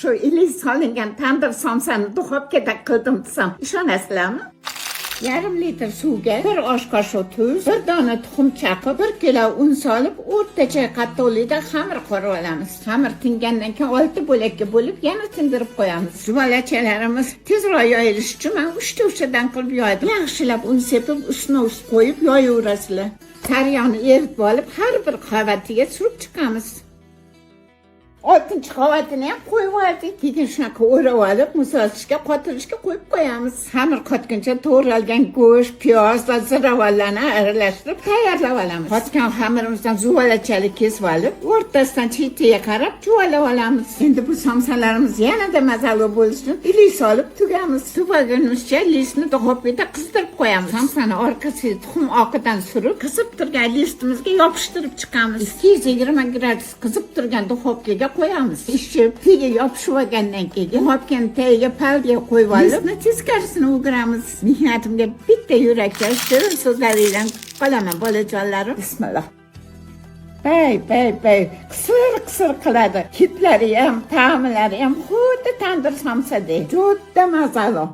Shu ilik solingan tandir somsani duxovkada qildim desam, ishonasizlarmi? Yarim litr suvga 1 osh qoshiq tuz, 1 dona tuxum chaqib, 1 kilo un solib, o'rtacha qattiqlikda xamir qorib olamiz. Xamir tingandan keyin 6 bo'lakka bo'lib, yana tindirib qo'yamiz. Juvalachalarimiz tezroq yoyilishi uchun men 3 uchtadan qilib yoydim. Yaxshilab un sepib, ustma ust qo'yib yoyaverasizlar. Saryog'ni eritib olib, har bir qavatiga surib chiqamiz. 6-chi qavatini ham qo'yib oldik. Keyin shunaqa o'rab olib, muzlatishga, qotirishga qo'yib qo'yamiz. Xamir qotguncha to'g'ralgan go'sht, piyoz va ziravorlarni aralashtirib tayyorlab olamiz. Qotgan xamirimizdan zuvalachalik kesib olib, o'rtasidan chetiga qarab juvalab olamiz. Endi bu somsalarimiz yanada mazali bo'lishi uchun ilik solib tugamiz. Tugagunimizcha listni duxovkada qizdirib qo'yamiz. Somsani orqasiga tuxum oqidan surib, qizib turgan listimizga yopishtirib chiqamiz. 220 gradus qizib turgan duxovkaga qo'yamiz. Pishib, tagiga yopishib olgandan keyin duxovkani tagiga palga qo'yib olib, listni teskarisini o'giramiz. Mehnatimga bitta yuraklar, shirin so'zlaringizdan qolaman bolajonlarim. Bismillah. Bay, qisir qiladi. Hidlari ham, ta'mlari ham xuddi tandir somsadek. Juda mazali.